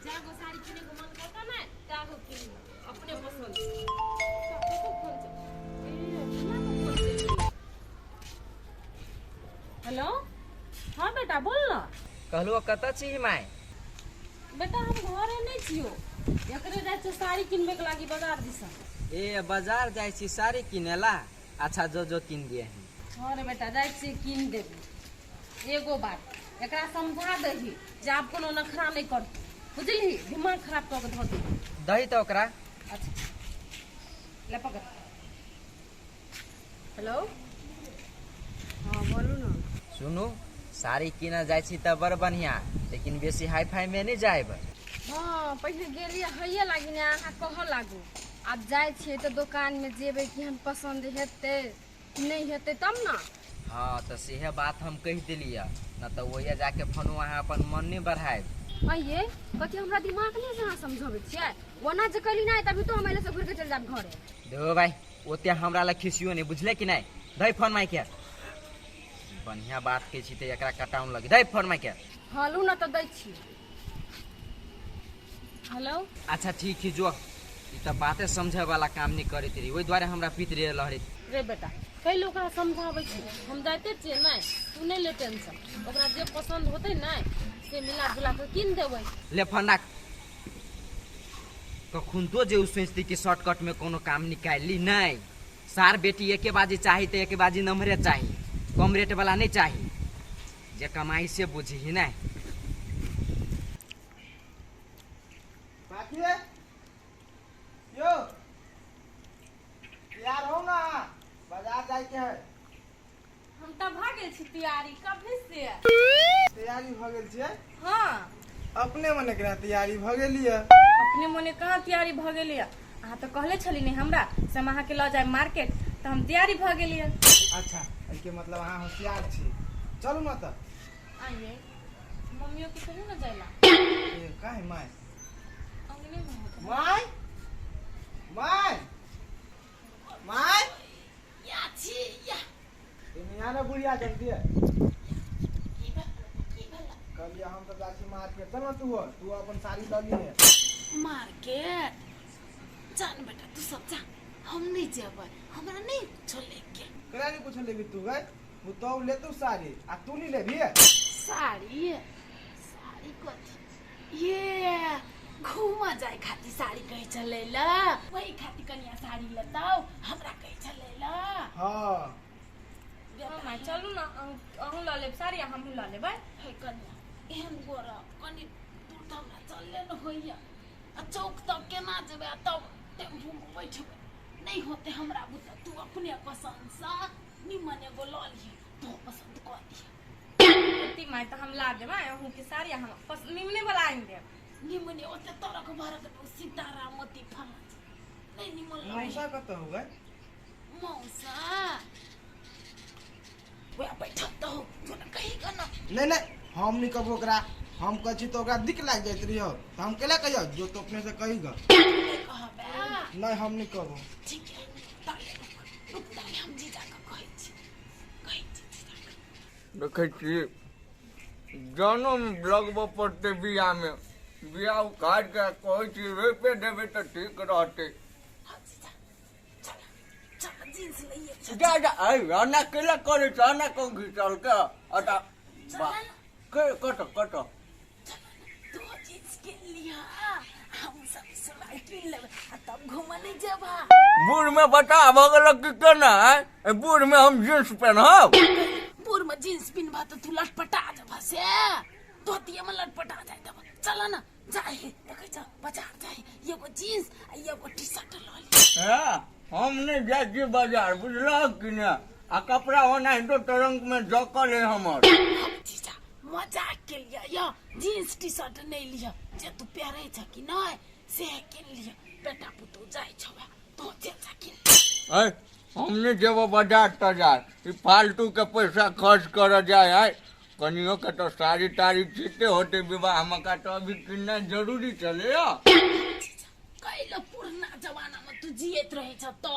जागो साड़ी किने को मन करता ना तागो किन अपने पसंद हेलो हाँ बेटा बोल ना कहलुआ कत छी माय बेटा हम घरे नहीं छियो एकरे जाय छ साड़ी किनबे के लागी बाजार दिस ए बाजार जाय छी साड़ी किनेला अच्छा जो जो किन दिए हैं हां रे बेटा जाय छी किन देबी एगो बात एकरा समझा दही जे आप कोनो नखरा नहीं कर बुझली दिमाग खराब क के धो दे दही तो ओकरा अच्छा ले पकड़ हेलो हां बोलू ना सुनू साड़ी किना जाय छी त बड़ बढ़िया लेकिन बेसी हाई फाई में नहीं जाएब हाँ पहले गेलिए हइये लागी ने अहाँ कह लागू अब जाय छिए तो दुकान में जेबे कि हम पसंद हेते नहीं हेते तब ना हाँ तो सेहे बात हम कह दिलिए न तो वही जाके फोन वहाँ अपन मन नहीं बढ़ाए आइए कथी हमरा दिमाग नहीं जहाँ समझाबे छिए वना जे कली नहीं तभी तो हम से घुर के चल जाब घरे देखो भाई ओते हमरा ला खिसियो नहीं बुझले कि नहीं दही फोन माई के बढ़िया बात के छी त एकरा कटाउन लगे दही फोन माई के हालू ना तो दै छी हेलो अच्छा ठीक है जो ई त बाते समझे वाला काम नहीं करे तेरी ओई द्वारे हमरा पीत रे लहरे रे बेटा कई लोग समझावे छी हम जाते छिए नहीं तू नहीं ले टेंशन ओकरा जे पसंद होते नहीं से मिला जुला के किन देबै ले फोन रख कखुन तो जे सोचती कि शॉर्टकट में कोनो काम निकाल ली नहीं सार बेटी एके बाजी चाहिए तो एके बाजी नंबरे चाहिए कम रेट वाला नहीं चाहिए जे कमाई से बुझी ही नहीं यो यार हो ना बाजार जाए के है हम त भागे छी तैयारी कभी से तैयारी भ गेल छै हां अपने मने करा तैयारी भ गेलिए अपने मने कहाँ तैयारी भ गेलिए अहाँ तो कहले छली नहीं हमरा से हम अहाँ के ल जाए मार्केट तो हम तैयारी भ गेलिए अच्छा एके मतलब अहाँ होशियार छी चलू ना त आइए मम्मियों के कहियो ना जाइला ए काहे माय अंगने में होता माय माय माय या छी या इन्हीं ना बुढ़िया जल्दी है की भला कल हम तो जाची मार्केट चल ना तू अपन साड़ी ल लिए मार्केट जान बेटा तू सब जा हम नहीं जेबै हमरा नहीं छोले के करा नहीं कुछ लेबी तू गए वो तो ले तू साड़ी आ तू नहीं लेबी साड़ी साड़ी कथी ये घूमा जाए खाती साड़ी कही चलेला वही खाती कनिया साड़ी लेताओ हमरा कही चलेला हां हां चलू ना अहूँ ल लेब साड़ी हमहूँ ल लेबै हे कनिया एहन गोरा कनी दूर त हमरा चलले न होइया आ चौक तक केना जेबै तब टेम्पू में बैठबै नहीं होते हमरा बुता तू अपने पसंद सा निमन एगो ल ली तो पसंद कर दिया इतनी माय तो हम ला देबै अहूँ के साड़ी हम निमने वाला आइन देब निमने ओते तरक भरक सितारा मोती फल नहीं निमन मौसा कत हो गए मौसा वो बैठा तो हो जो ना कहीं का ना नहीं हम नहीं कबो ओकरा हम कछि तो ओकरा दिख लाग जाइत रहियो तो हम केला कहियो जो तो अपने से कहीगा कहबे नहीं हम नहीं कबो ठीक है ताले रुक ताले हम जीजा का कहि छी देखे छी जन्म लगब पड़ते बिया में बिया उखाड़ के कहे छी रोपे देवे तो ठीक रहते हां जीजा चल चल जींस लइए जा जा आई अना केला करे छ अना को घिचल के अटा के कट तो जींस के लिया हम सब सिलाई किन लेब तब घूमने जेबा बूढ़ में बता भगल कि केना है बूढ़ में हम जींस पहनब बूढ़ में जींस पिनबा तो तू लटपटा जेबा से धोतिया में लटपटा जाए तब चला ना जाए देखे जा बाजार जाए एगो जींस आ एगो टी-शर्ट ल ले हां हम नहीं जाए छी बाजार बुझल कि ना आ कपड़ा होना है तो तरंग में जकल है हमर जीजा मजाक के लिए या जींस टी-शर्ट नहीं लिया जे तू प्यारे छ कि नहीं से किन लिया बेटा पुतू जाए छबा तो जे छ किन है हमने जब बाजार तजार ये फालतू के पैसा खर्च कर जाए है कनियों के तो सारी तारी चीते होते विवाह में का तो अभी कितना जरूरी चले कैला पुराना जमाना में तू जियत रहे छ तो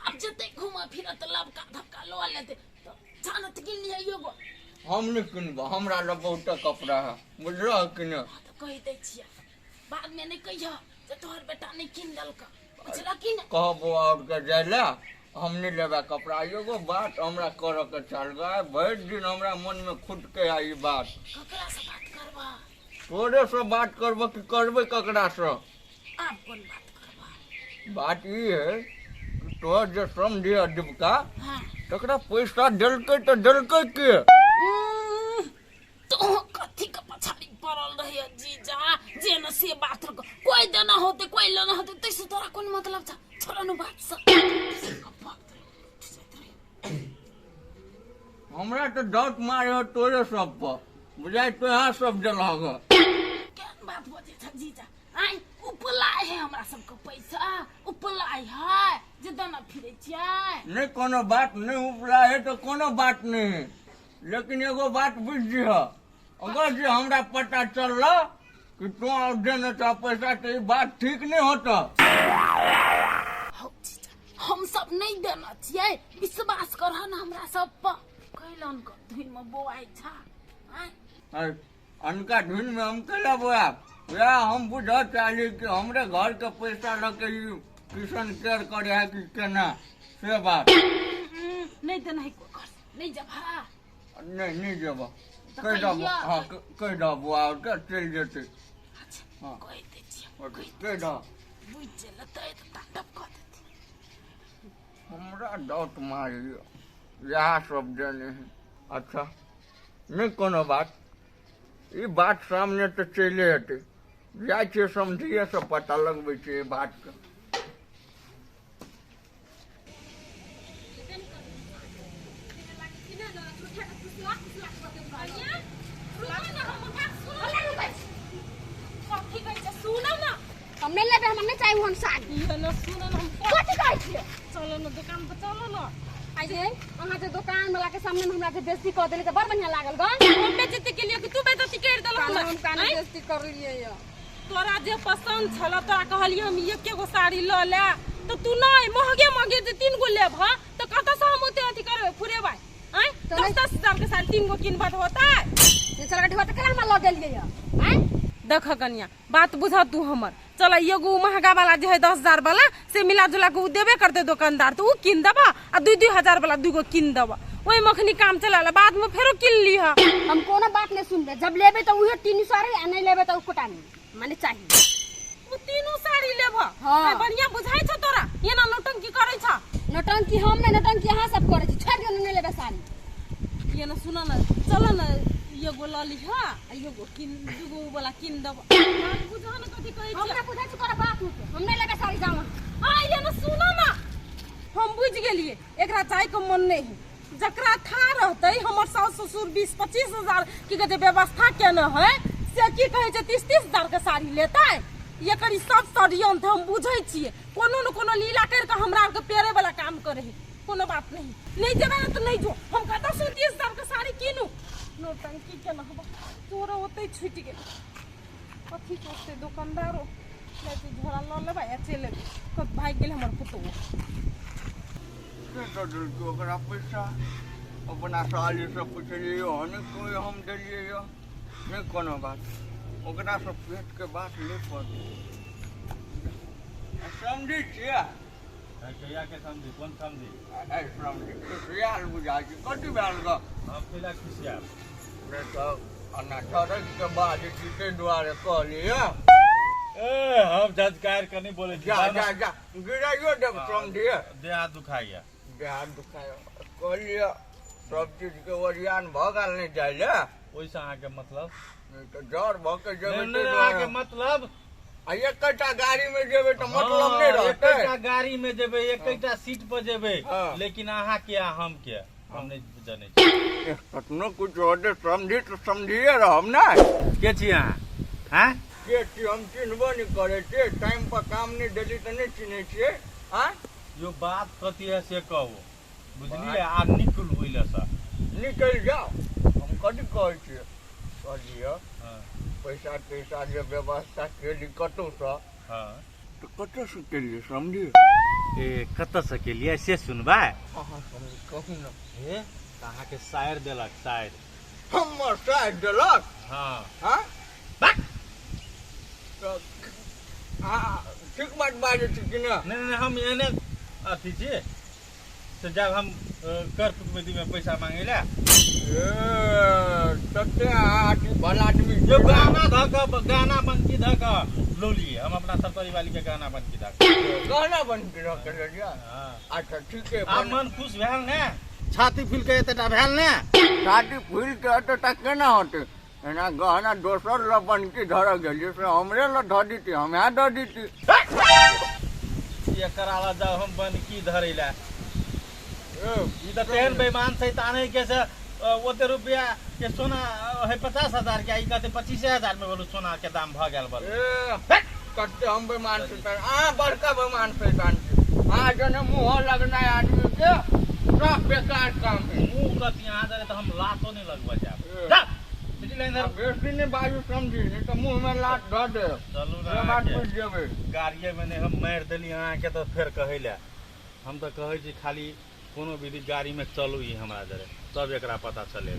अब जते घुमा फिरत लबका धक्का लो लेते तो जानत कि लिया एगो हम नहीं किनबो, हमरा लग बहुत कपड़ा है, बुझलो कि नहीं? तो कह दे छिया, बाद में नहीं कहिया जे तोहर बेटा नहीं किन दलका, बुझला कि नहीं? कहबो और के जाइला हम नहीं लेबे कपड़ा। एगो बात हमरा कर के चल गए, भर दिन हमरा मन में खुद के आई बात। ककरा से बात करबा? तोरे से बात करबो कि करबे ककरा से? आप कौन बात करबा? बात ये है कि तोहर जो समझे डिबका हाँ तकरा पैसा डलके तो डलके के तो कथी के पछाड़ी पड़ल रहे जीजा, जे न से बात रख, कोई देना होते कोई लेना होते, तैसे तोरा कौन मतलब था? छोड़ा नु बात से। हमरा तो डाउट मारे हो तोरे सब पर, बुझाई तो यहाँ सब जलग। क्या बात बोले था जीजा? आई उपलाय है हमरा सबके पैसा, उपलाय है जे दाना फिरे छियै। नहीं कोनो बात नहीं उपला है तो कोनो बात नहीं, लेकिन एगो बात बुझ है, अगर जे हमरा पता चल कि तू देने का पैसा तो ये बात ठीक नहीं होता। हो जीजा, हम सब नहीं देना छियै, विश्वास कर ना हमरा सब पर। कैलन का धुन में बोआई था, आई अनका धुन में हम कैला बोया या हम बुझा चाहे कि हमरे घर के पैसा लगे किशन केयर करे है कि केना से बात। नहीं देना है कोई कर, नहीं जब हाँ नहीं जब तो कह दबो, कहिया। हाँ कह दबो और क्या चल जेते। अच्छा हाँ। कह दे छियै, कह दब बुझ जलते तो ताटप कर देती। हमरा डाउट मारियो यह सब देने है। अच्छा नहीं कोनो बात, ये बात सामने तो चले हटे, जाए छे समझिए से पता लगबे छे बात के। हम नहीं लेबे, हम नहीं चाहिए हम साड़ी। कथी कहै छियै? चलो ना दुकान पर चलो ना। आई जे अहाँ जे दुकान वाला के सामने में हमरा जे बेइज्जती कर देली त बड़ बढ़िया लागल गन। हम बेइज्जती के लिए कि तू बेइज्जती कर देलह काहे हमरा? हम काहे आँय? बेइज्जती कर लिए य? तोरा जे पसंद छल तोरा कहलिए हम एके गो साड़ी ल ले, तो तू नहीं महगे महगे जे 3 गो लेब ह तो कत से हम ओते अथी करबे फुरेबै? आय तो 10-10 हजार के साड़ी 3 गो किनबा त होता है? ये चल गठवा त केना हम ल देलिए य? हैं? देख कन्या बात बुझा तू हमर, चल एगो महंगा वाला जे है 10,000 वाला से मिला जुला के उ देबे करते दुकानदार, तो उ किन देबा आ 2-2 हजार वाला 2 गो किन देबा, ओई मखनी काम चलाला, बाद में फेरो किन लीहा। हम कोनो बात नहीं सुनबे, जब लेबे तो उहे 3 साड़ी आ नहीं लेबे तो कोटा नहीं, माने चाहिए। उ तीनों साड़ी लेबा? हाँ। आय बढ़िया बुझाई छ तोरा, ये ना नौटंकी करै छ। नौटंकी हम नहीं, नौटंकी अहाँ सब करे छी, छोड़ दियो नहीं लेबे साड़ी। ये ना सुना ना, चलो ना एगो ल लीहा आ एगो किन 2 गो वाला किन देबा। बात बुझा ना कथी कहै हम छ? ना बुझै छी तोरा बात होते, हम नहीं लेबे साड़ी जामा। आ ये ना सुना ना, हम बुझ गेलिए एकरा चाय के मन नहीं है, जकरा था रहते हमर सास ससुर 20-25 हजार की कहते व्यवस्था केना है से की कहे छै 30-30 हजार के साड़ी लेता है। ये करी सब साड़ियन थे, हम बुझे छिए कोनो न कोनो लीला कर के हमरा के पेरे वाला काम करे है, कोनो बात नहीं। नहीं जेबे ना तो नहीं जो, हम कत से 30 हजार के साड़ी कीनू? नौटंकी केना हम तोरा ओते छूट गेल, कथी करते दुकानदारो लेते झोरा ल लेबा या चले कब भाग गेल हमर पुतो। तो दिल के ओकरा पैसा अपना साली से पूछलिए हने कोई हम दिलिए यो नहीं कोनो बात, ओकरा से पेट के बात ले पर समझी छिया। कहिया के समझी? कौन समझी? ऐ समझी खुशियाल बुझाई छी कथी भेल ग? हम केला खुशियाल रे तो अन्ना ठरक के बाद जीते द्वारे कह लिया। ए हम जजकार के नहीं बोले जा जा जा गिराइयो देब समझिए। देह हाथ दुखाइया। देह दुखायो कह लिया, सब चीज के ओरियान भगल नहीं जाइले, ओइसे अहाँ के मतलब? नहीं तो डर भ के जेबे नहीं तो अहाँ के मतलब? आ एकटा गाड़ी में जेबे तो मतलब नहीं रहते। एकटा गाड़ी में जेबे, एकटा सीट पर जेबे, हाँ। लेकिन अहाँ के आ हम के हम नहीं जाने छी। कतनो कुछ होते समझी तो समझिए रहम ना। के छी अहाँ? हैं? के छी हम चिन्हबो नहीं करे छे, टाइम पर काम नहीं देली तो नहीं चिन्हे छे। हां यो बात कथी है से कहू, बुझलिए? आ निकल होइले सा निकल जाओ, हम कथी कहै छियै कहलिए हां पैसा पैसा जे व्यवस्था केली कतौ से, हां तो कतौ से केलिए समझिए। ए कत से के लिए से सुनबा? हां समझ कहू ना। ए अहाँ के शायर देलक शायर हमर साथ देलक हाँ हाँ तो ठीक बात बाजै छी कि ना नहीं हम एने अथी छी से जब हम कर कुटुम्बी में पैसा मांगे ले तते आदमी भला आदमी जो गाना बनकी धक लो लिए हम अपना सरकारी वाली के गाना बनकी धक गाना बन के रख लिया हाँ अच्छा ठीक है आप मन खुश भेल ने छाती फूल के एतेटा भेल ने छाती फूल के एतटा केना होते एना गहना दोसर ल बन के धर गेलिए से हमरे ल ध दीती हम यहाँ द दीती ये कराला जाओ हम बनकी धरे ला ई त तेहन बेईमान सैतान है के से ओते रुपया के सोना है 50,000 के आई कहते 25,000 में बोलू सोना के दाम भ गेल बोल कते हम बेईमान शैतान बड़का बेईमान शैतान आ जने मुंह लगना आदमी के सब बेकार काम है मुंह कति यहाँ जरे तो हम लातो नहीं लगवा जा बिजली इधर बेटी ने बाजू समझी नहीं तो मुंह में लात ध दे चलू ये ना बात बुझ जेबे गाड़िए में हम मार देली अहाँ के तो फिर कहे ले हम तो कहे छी खाली कोनो विधि गाड़ी में चलू ही हमरा जरे तब एकरा पता चले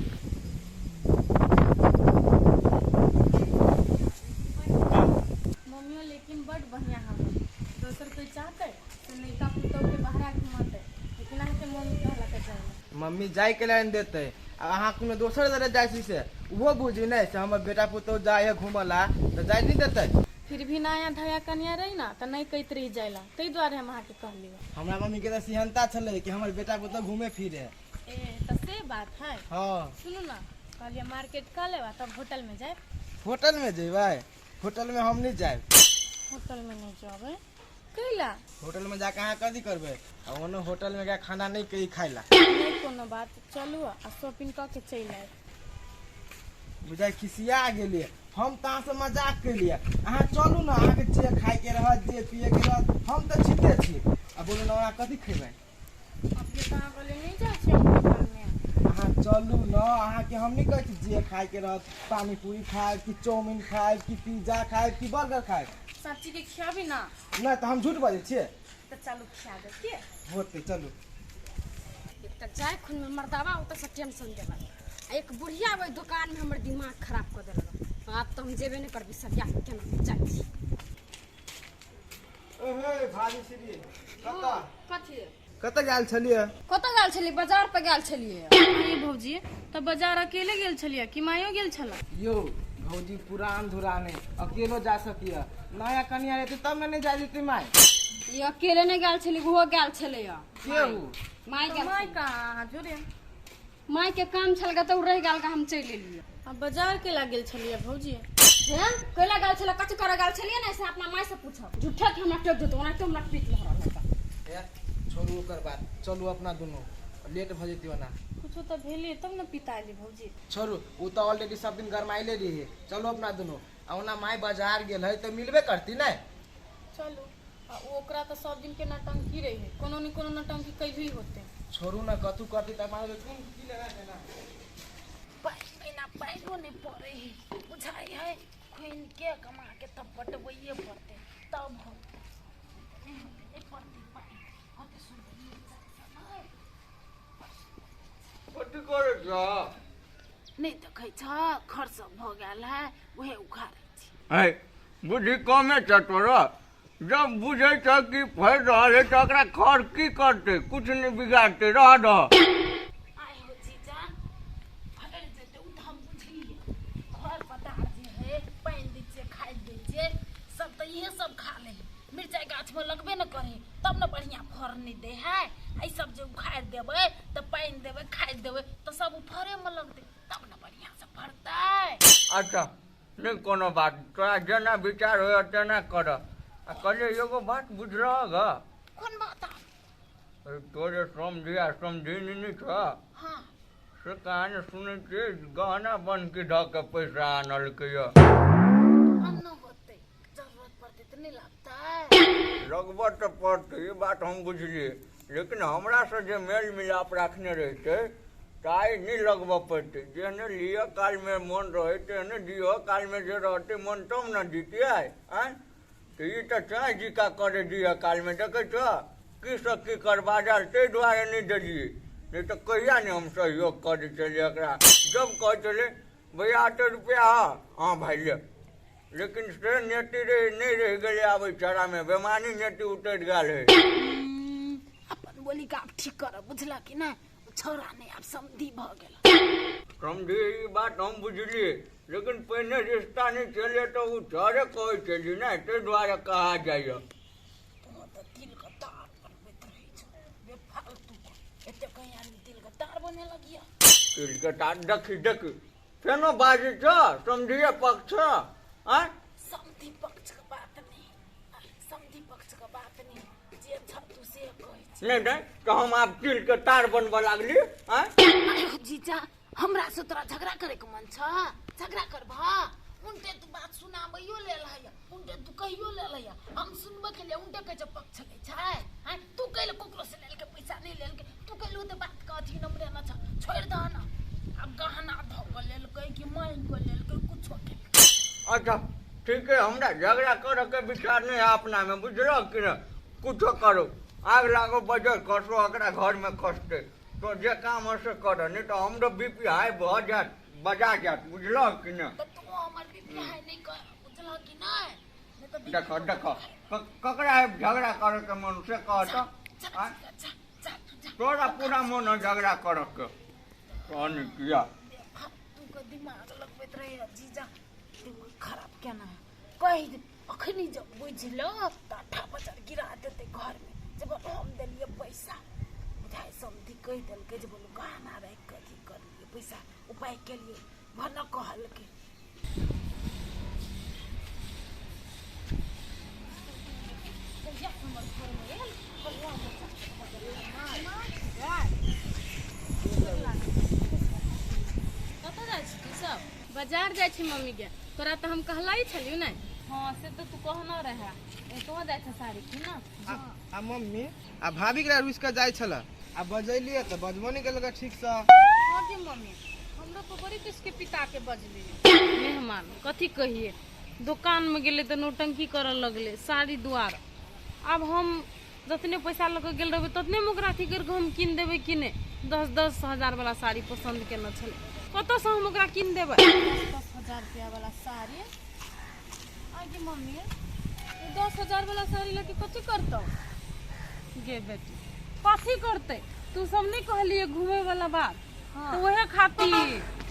मम्मियों लेकिन बड़ बढ़िया हम दोसर कोई चाहते तो लड़का पुतौ के बाहर घुमाते लेकिन अहाँ के मम्मी कहला के चाहिए मम्मी जाय के लाइन देते अहाँ कोनो दोसर जगह जाइ छी से उहो बुझी नहीं से हमर बेटा पुतौ जाय है घूमला तो जाय नहीं देते फिर भी नया ढया कन्या रही ना तो नहीं कहते रही जाइला तै द्वारे हम अहाँ के कहली हमरा मम्मी के तो सिहनता छले कि हमर बेटा पुतौ घूमे फिरे ए तो से बात है हाँ सुनू ना कहलिए मार्केट कर लेवा तब होटल में जाए होटल में जेबै होटल में हम नहीं जाए होटल में नहीं जाबे कैला होटल में जाके अहाँ कथी करबै आ ओनो होटल में गया खाना नहीं कही खाइला नहीं कोनो बात चलू आ शॉपिंग क के चल आए बुझाइ खिसिया गेलिए हम तहाँ से मजाक केलिए अहाँ चलू ना अहाँ के जे खाए के रहत जे पिए के रहत हम तो ठीके छी आ बोलू ना अहाँ कथी खेबै अपने कहाँ बोले नहीं जाए छी हम होटल में अहाँ चलू ना अहाँ के हम नहीं कहै छी जे खाए के रहत पानी पूरी खाए कि चाउमीन खाए कि पिज्जा खाए कि बर्गर खाए सब चीज के खियाबी ना नहीं तो हम झूठ बाजै छियै तो चलू खिया दे के होते चलू एक त जाय खुन में मर्दावा ओत से टेंशन देला एक बुढ़िया वही दुकान में हमर दिमाग खराब कर देलक अब तो हम जेबे नहीं करबी सरिया केना जाय छी ओहे भाजी श्री कतऽ कथी कतऽ गेल छलिए कतऽ गेल छली बाजार पे गेल छलिए अरे भौजी तो बाजार अकेले गेल छलिए कि मायो गेल छला यो भौजी पुरान धुराने अकेलो जा सकिए नया कनिया रहते तब ना नहीं जा जेती माय ये अकेले नहीं गेल छली वो गेल छले केहू माय तो गेल माय छली। कहाँ जोरे माय के काम छल ग तो रह गेल का हम चल एलिए अब बाजार के ला गेल छलिए भौजी हैं कैला गेल छले कथी करे गेल छलिए ना से अपना माय से पूछो झूठा के हमरा टेक देतो ओना के हमरा पीट लहरा ए छोड़ू ओकर बात चलू अपना दुनू लेट भ जेती ओना कुछ तो भेले तब ना पिताली भौजी छोड़ू उ तो ऑलरेडी सब दिन गरमाइले रही है चलो अपना दुनू आ ओना माय बाजार गेल है तो मिलबे करती नहीं चलो आ ओकरा तो सब दिन के नटंकी रही है कोनो न कोनो नटंकी कभी होते छोड़ू ना कथू करती त मारे तुम की लगा देना पैना पैनो नहीं पड़े है बुझाई है खुन के कमा के तब बटवइए पड़ते तब हो एक पड़ती पाई होते सुन कथी करे छ नहीं देखै छ खर्च भ गेल है वहे उखाड़ै छी है बुद्धि कमे छ तोरा जब बुझे छ कि फैल रहल है तो ओकरा खर की करते कुछ नहीं बिगाड़ते रह दो आय हो जीजा फैल जेते उ त हम बुझलिए घर पटार जे है पानी दीजिए खाए दीजिए सब तो ये सब खा ले मिर्चाई गाछ में लगबे न करे तब न बढ़िया फर नहीं दे है आई सब जो उखाड़ देवे तो पानी देवे खाए देवे तो सब फरे में लगते तब न बढ़िया से फरतै अच्छा नहीं कोनो बात तोरा जेना विचार हो तेना कर आ कहले एगो बात बुझ रहा कौन बात तोरे समझिया समझी नहीं छ हाँ से कहानी सुने के गहना बन के ढ के पैसा आनल के अन्न होते जरूरत पड़ते तो नहीं लगता है लगभग तो पड़ते ये बात हम बुझलिए लेकिन हमरा से जे मेल मिलाप रखने रहते ताई नहीं लगब पड़ते जेहने लिया काल में मन रहे तेहने दियो काल में जे रहते मन तब न दीतिए तो ये तो चाहे जिका करे दिया काल में देखे छ की सब की कर बाजार ते द्वारे नहीं दिलिए नहीं तो कहिया नहीं हम सहयोग कर चलिए एकरा। जब कह चले भैया 8 रुपया हाँ भाई ले, लेकिन से नेटी रहे नहीं रह गए अब चारा में बेमानी नेटी उतर गल है। अपन बोली का आप ठीक कर बुझला कि ना, छोरा नहीं आप समधी भ गेल। समझी ई बात हम बुझलिए, लेकिन पहले रिश्ता नहीं चले तो वो चारे कहे चली ना, ते द्वारा कहा जाइए। तो दिल का तार बनबैत रही छ बेफालतू एते कहीं आदमी दिल का तार बने लगिया। दिल के तार देखी देखी केनो बाजी छ समझिए पक्ष हाँ समधी पक्ष का बात नहीं, समधी पक्ष का बात नहीं, जे छ तू से कहे छ। नहीं नहीं तो हम आप दिल के तार बनबा लागली हाँ। अरे जीजा हमरा से तोरा झगड़ा करे के मन छ, झगड़ा कर भा उनते तू बात सुनाबैयो ले लहया, उनते तू कहियो ले लहया, हम सुनबे के लिए उनते के पक्ष ले छै हैं। तू कहले कोकरो से लेल के पैसा नहीं लेल के, तू कहलु त बात का अथी नंबर न छ, छोड़ द ना। अब गहना धोक लेल के कि माइन को लेल के कुछो के। अच्छा ठीक है, हमरा झगड़ा करे के विचार नहीं है अपना में, बुझलो कि ना। कुछो करो, आग लागो बजर कसो एकरा घर में खसते तो जे काम है से करो, नहीं तो हमरो बीपी हाई भ जात बजा जात, बुझलो कि ना। तो तू हमर बीपी हाई नहीं कर, बुझला कि नहीं। नहीं तो देखो देखो ककरा है झगड़ा करे के मन से कह तो हाँ? तोरा पूरा मन है झगड़ा करे के कौन किया। तू का दिमाग लगबैत रहे जीजा, दिमाग खराब केना है कहि दे। अखनी जब बुझलो त 8 बजार गिरा देते घर में, जब हम देलिए पैसा बुझाई समधी कहि देल के, जब गहना रख के अथी कर लिए पैसा उपाय के लिए भन कहल के। बाजार जाइ छी मम्मी के, तोरा तो हम कहलाई छलियो नहीं। हाँ से तो तू कहना रहे, कहाँ जाइ छ साड़ी की ना। आ मम्मी आ भाभी के रुस के जाय छला, आ बजैलिए त बजबो नहीं केलक ठीक से। हाँ जी मम्मी, हमरा तो बड़ी किसके पिता के बजली मेहमान कथी कहिए, दुकान में गेले तो नौटंकी करे लगले साड़ी दुआर। अब हम जतने पैसा लगे गेल रहबे ततने मुकरा थी करके हम किन देबे कि नहीं। 10-10 हजार वाला साड़ी पसंद केना छले, कत से हम ओकरा किन देबे। 10,000 रुपया वाला साड़ी। आगे मम्मी 10,000 वाला साड़ी लेके कथी करतो गे बेटी कथी करते, तू सब नहीं कहलिए घूमे वाला बात। हाँ। तो वह खातिर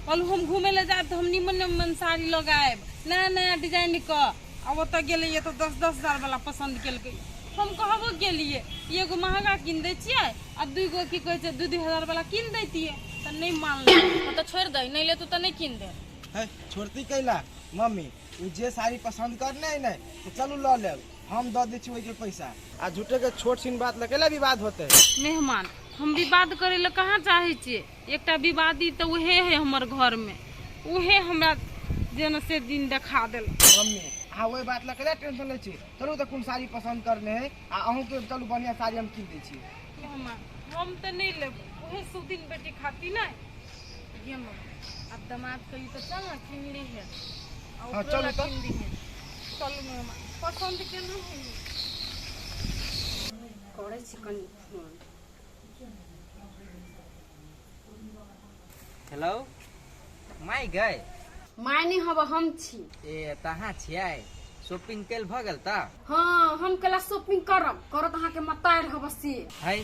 कल हम घूमे ले जाए तो हम निमन निमन साड़ी लगाए नया नया डिजाइन का। अब ओत गेलिए तो 10-10 हजार वाला पसंद केलकै, हम कहबो गेलिए एगो महंगा किन दै छियै आ 2 गो की कहै छै 2-2 हजार वाला किन दैतिए तो नहीं मानले। तो छोड़ दे, नहीं ले तो नहीं किन दे। है छोड़ती कैला मम्मी, उ जे साड़ी पसंद करने है नहीं तो चलू ल ले, हम दे दै छी ओइ के पैसा। आ झूठे के छोट छिन बात लकेला विवाद होते। मेहमान हम विवाद करे ले कहाँ चाहे छिए, एकटा विवादी तो उहे है हमर घर में, उहे हमरा जेना से दिन देखा देल। मम्मी हाँ वही बात लकेला टेंशन ले छी, चलू तो कौन साड़ी पसंद करने है आ अहूँ के चलू बढ़िया साड़ी हम किन दै छी। मेहमान हम तो नहीं लेबो, उहे सुदिन बेटी खाती नहीं। ये मां अब दामाद कही तो चल ना किन ली है। हाँ, चलो तो। चलो मेहमान पसंद केना है करे चिकन। हेलो माय गए मायने हब हम छी। ए तहाँ छियै, शॉपिंग कैल भ गेल त। हाँ हम कला शॉपिंग करब करत अहाँ के मतार हब से। है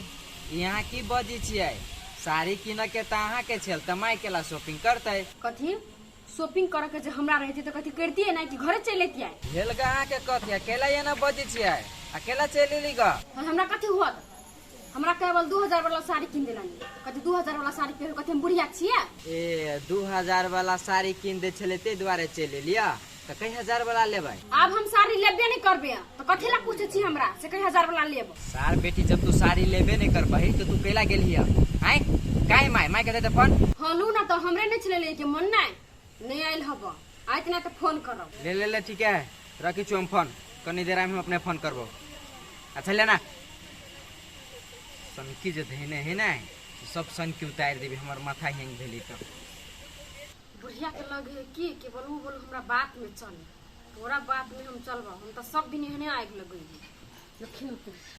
यहाँ की बजी छियै, साड़ी किन के त अहाँ के छल त माय केला शॉपिंग करते। कथी शॉपिंग करे के जे हमरा रहती तो कथी करती ना कि घरे चल लेती है। भेल गा अहाँ के कथी अकेला ये ना बजी छियै, अकेला चली ली गा। हमरा कथी हुआ, हमरा केवल 2000 वाला साड़ी किन देलानी, कथी 2000 वाला साड़ी पहन कथी हम बुढ़िया छियै। ए 2000 वाला साड़ी किन दे छले ते दुआरे चले लिया त कई हजार वाला लेबै। अब हम साड़ी लेबे नहीं करबे तो कथी ला पूछे छी हमरा से कई 1000 वाला लेब। सार बेटी जब तू साड़ी लेबे नहीं करबही तो तू कैला गेलिया हैं, काहे माय कहते त फोन हलू ना तो हमरे नहीं चले ले के मन नहीं आइल हब, आइत ना तो फोन करब। ले ठीक है, रखी छु हम फोन, कनी देर में हम अपने फोन करबो। अच्छा लेना सनकी जो धैने है ना सब सन के उतार देबी, हमर माथा हैंग भेली त। बुढ़िया के लगे कि बोलू हमरा बात में चल, तोरा बात में हम चलबा, हम तो सब दिन एहने आग लगेगी।